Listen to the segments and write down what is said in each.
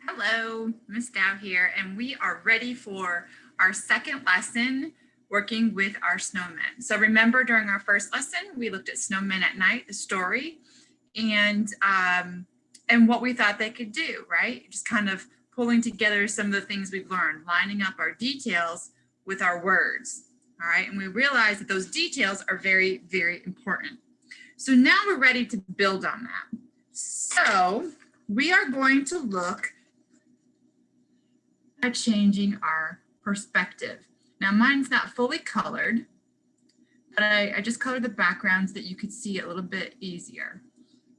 Hello, Miss Dow here, and we are ready for our second lesson working with our snowmen. So remember, during our first lesson, we looked at Snowmen at Night, the story, and what we thought they could do, right? Just kind of pulling together some of the things we've learned, lining up our details with our words, all right? And we realized that those details are very, very important. So now we're ready to build on that. So we are going to look at changing our perspective. Now mine's not fully colored, but I just colored the backgrounds that you could see it a little bit easier.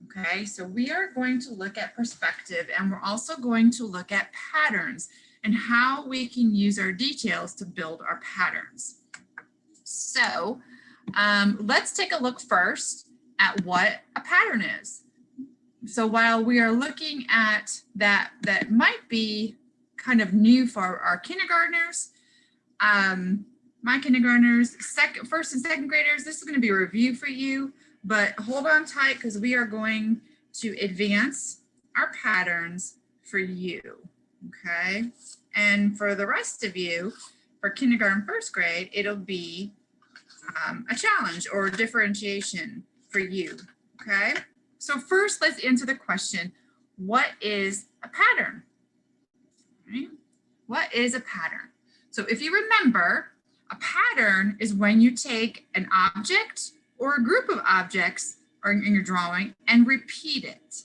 Okay, so we are going to look at perspective, and we're also going to look at patterns and how we can use our details to build our patterns. So let's take a look first at what a pattern is. So while we are looking at that might be kind of new for our kindergartners, my kindergartners, first and second graders, this is going to be a review for you, but hold on tight because we are going to advance our patterns for you, okay? And for the rest of you, for kindergarten, first grade, it'll be a challenge or differentiation for you, okay? So first, let's answer the question, what is a pattern? Right? What is a pattern? So if you remember, a pattern is when you take an object or a group of objects or in your drawing and repeat it.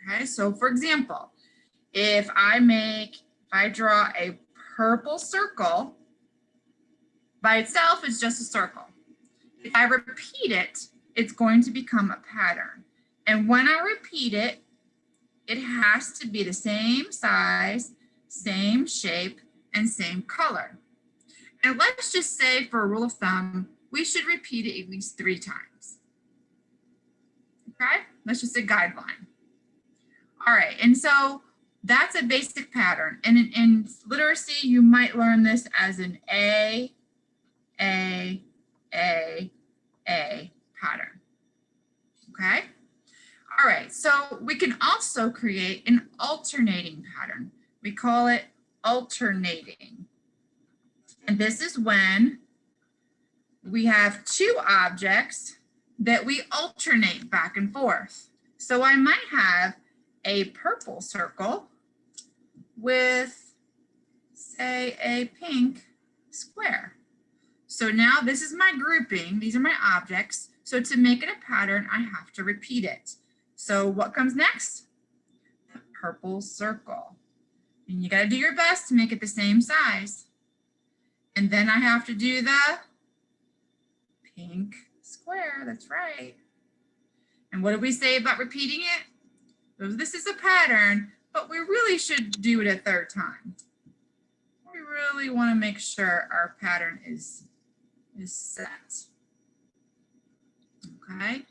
Okay, so for example, if I draw a purple circle, by itself it's just a circle. If I repeat it, it's going to become a pattern. And when I repeat it, it has to be the same size, same shape, and same color. And let's just say, for a rule of thumb, we should repeat it at least 3 times. Okay, that's just a guideline. All right, and so that's a basic pattern. And in literacy, you might learn this as an A pattern. Okay. All right, so we can also create an alternating pattern. We call it alternating. And this is when we have 2 objects that we alternate back and forth. So I might have a purple circle with, say, a pink square. So now this is my grouping. These are my objects. So to make it a pattern, I have to repeat it. So what comes next? The purple circle. And you got to do your best to make it the same size. And then I have to do the pink square. That's right. And what did we say about repeating it? So this is a pattern, but we really should do it a 3rd time. We really want to make sure our pattern is set. Okay.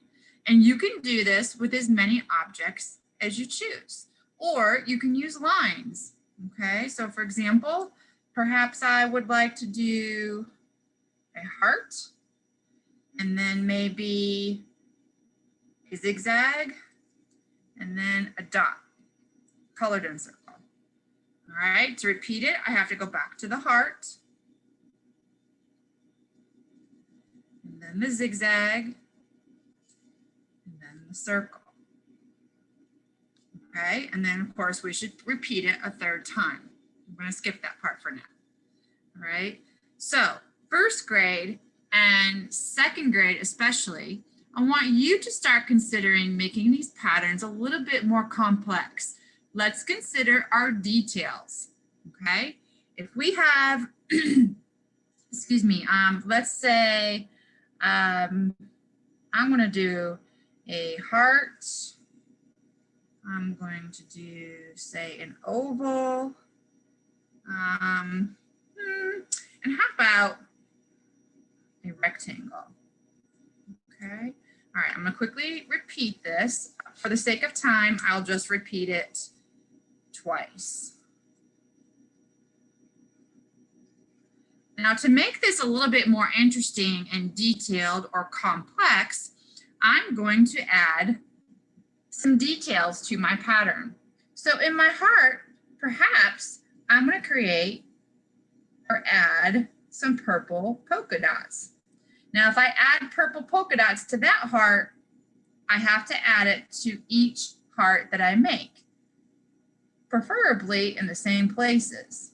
And you can do this with as many objects as you choose, or you can use lines. Okay, so for example, perhaps I would like to do a heart, and then maybe a zigzag, and then a dot, colored in circle. All right, to repeat it, I have to go back to the heart, and then the zigzag, the circle. Okay, and then of course we should repeat it a 3rd time. I'm going to skip that part for now. All right, so 1st grade and 2nd grade especially, I want you to start considering making these patterns a little bit more complex. Let's consider our details. Okay, if we have excuse me, let's say I'm going to do a heart. I'm going to do, say, an oval. And how about a rectangle? Okay. All right, I'm going to quickly repeat this. For the sake of time, I'll just repeat it twice. Now, to make this a little bit more interesting and detailed or complex, I'm going to add some details to my pattern. So in my heart, perhaps I'm going to create or add some purple polka dots. Now, if I add purple polka dots to that heart, I have to add it to each heart that I make, preferably in the same places.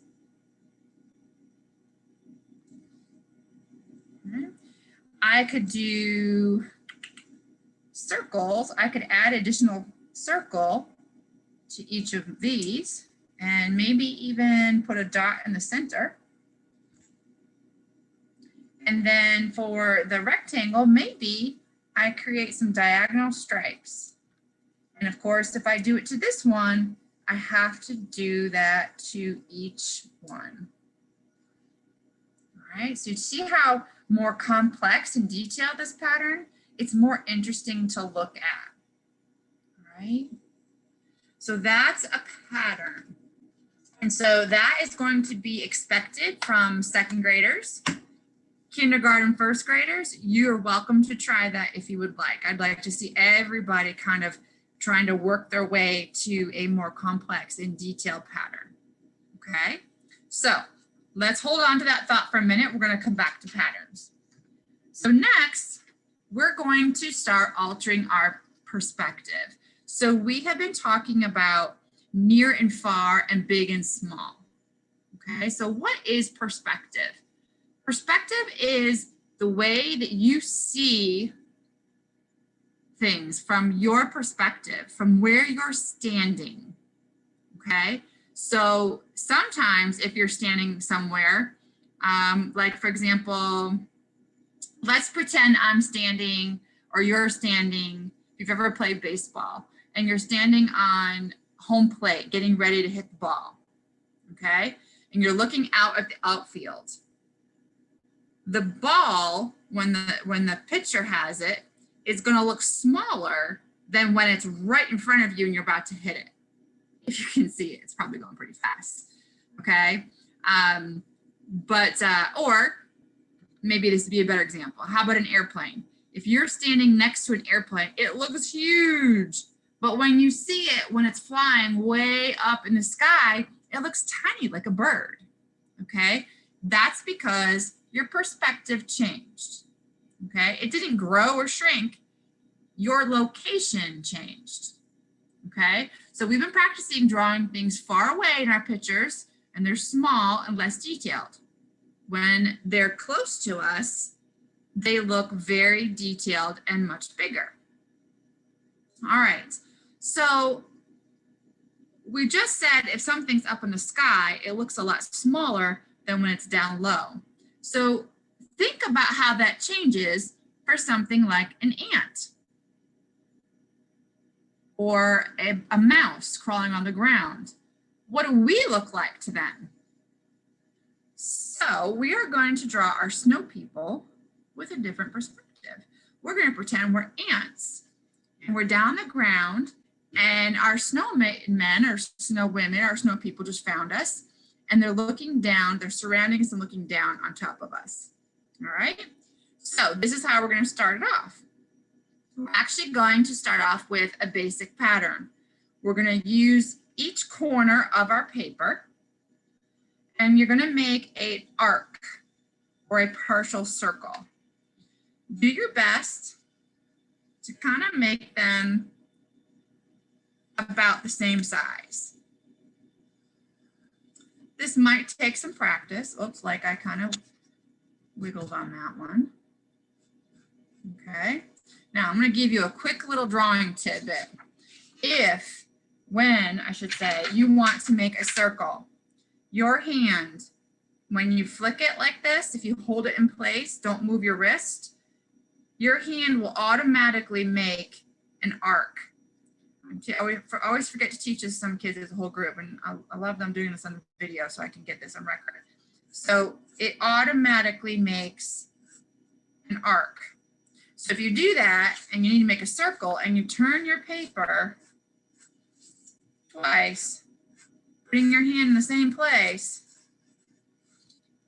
Okay. I could do circles. I could add additional circle to each of these and maybe even put a dot in the center. And then for the rectangle, maybe I create some diagonal stripes. And of course, if I do it to this one, I have to do that to each one. All right, so you see how more complex and detailed this pattern, it's more interesting to look at. All right, so that's a pattern. And so that is going to be expected from second graders. Kindergarten, first graders, you're welcome to try that if you would like. I'd like to see everybody kind of trying to work their way to a more complex and detailed pattern. Okay, so let's hold on to that thought for a minute. We're going to come back to patterns. So next, we're going to start altering our perspective. So we have been talking about near and far and big and small. Okay, so what is perspective? Perspective is the way that you see things from your perspective, from where you're standing. Okay, so sometimes if you're standing somewhere, like for example, let's pretend I'm standing or you're standing, if you've ever played baseball, and you're standing on home plate, getting ready to hit the ball, okay? And you're looking out at the outfield. The ball, when the pitcher has it, is going to look smaller than when it's right in front of you and you're about to hit it. If you can see it, it's probably going pretty fast, okay? Or maybe this would be a better example. How about an airplane? If you're standing next to an airplane, it looks huge. But when you see it, when it's flying way up in the sky, it looks tiny, like a bird, okay? That's because your perspective changed, okay? It didn't grow or shrink. Your location changed, okay? So we've been practicing drawing things far away in our pictures, and they're small and less detailed. When they're close to us, they look very detailed and much bigger. All right, so we just said if something's up in the sky, it looks a lot smaller than when it's down low. So think about how that changes for something like an ant or a mouse crawling on the ground. What do we look like to them? So we are going to draw our snow people with a different perspective. We're going to pretend we're ants and we're down the ground and our snowmen or snow women or snow people just found us and they're looking down, they're surrounding us and looking down on top of us. All right, so this is how we're going to start it off. We're actually going to start off with a basic pattern. We're going to use each corner of our paper and you're going to make an arc or a partial circle. Do your best to kind of make them about the same size. This might take some practice. Looks like I kind of wiggled on that one. Okay. Now I'm going to give you a quick little drawing tidbit. When you want to make a circle, your hand, when you flick it like this, if you hold it in place, don't move your wrist, your hand will automatically make an arc. I always forget to teach this to some kids as a whole group, and I love them doing this on video so I can get this on record. So it automatically makes an arc. So if you do that and you need to make a circle and you turn your paper twice, putting your hand in the same place,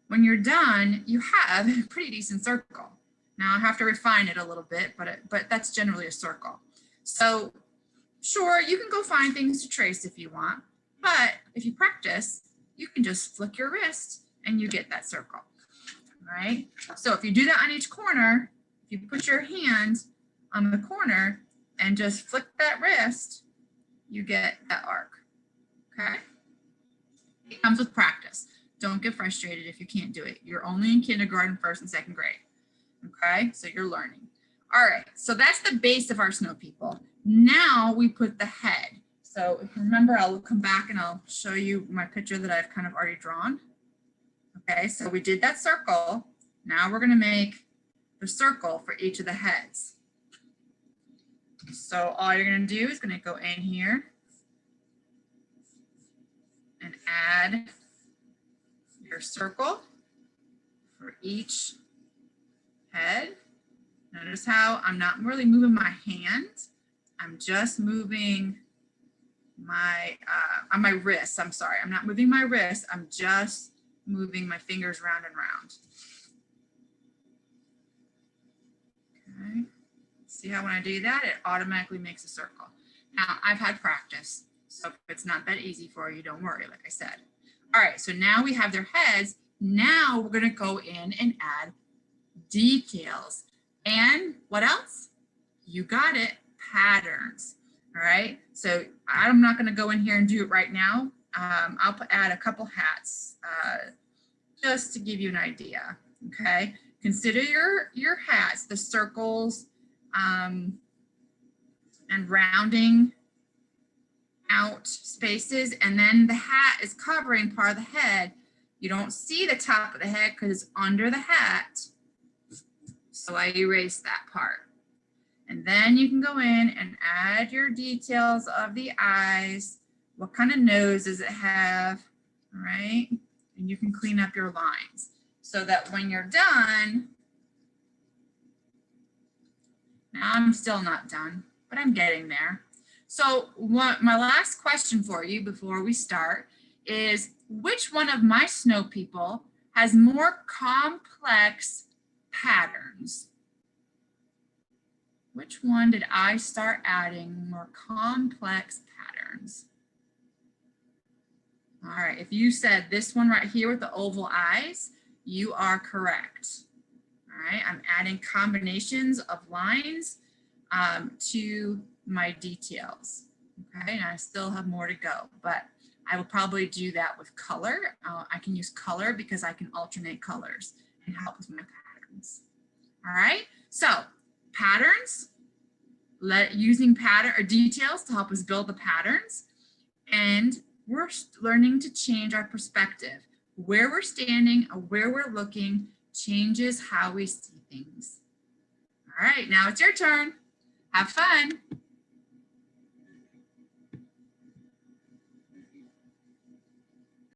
when you're done, you have a pretty decent circle. Now I have to refine it a little bit, but that's generally a circle. So Sure, you can go find things to trace if you want, but if you practice, you can just flick your wrist and you get that circle, right? So if you do that on each corner, if you put your hand on the corner and just flick that wrist, you get that arc, okay? It comes with practice. Don't get frustrated if you can't do it. You're only in kindergarten, first and second grade, okay? So you're learning. All right, so that's the base of our snow people. Now we put the head. So if you remember, I'll come back and I'll show you my picture that I've kind of already drawn. Okay, so we did that circle. Now we're gonna make the circle for each of the heads. So all you're gonna do is gonna go in here and add your circle for each head. Notice how I'm not really moving my hand. I'm just moving my, on my wrist. I'm sorry, I'm not moving my wrist. I'm just moving my fingers round and round. Okay. See how when I do that, it automatically makes a circle. Now I've had practice, so if it's not that easy for you, don't worry, like I said. All right, so now we have their heads. Now we're gonna go in and add details. And what else? You got it, patterns. All right, so I'm not gonna go in here and do it right now. I'll add a couple hats just to give you an idea, okay? Consider your hats, the circles and rounding out spaces, and then the hat is covering part of the head. You don't see the top of the head because it's under the hat. So I erase that part. And then you can go in and add your details of the eyes. What kind of nose does it have? All right. And you can clean up your lines so that when you're done, now I'm still not done, but I'm getting there. So my last question for you before we start is, which one of my snow people has more complex patterns? Which one did I start adding more complex patterns? All right, if you said this one right here with the oval eyes, you are correct. All right, I'm adding combinations of lines to my details. Okay, and I still have more to go, but I will probably do that with color. I can use color because I can alternate colors and help with my patterns. All right, so patterns, using pattern or details to help us build the patterns, and we're learning to change our perspective. Where we're standing or where we're looking changes how we see things. All right, now it's your turn. Have fun.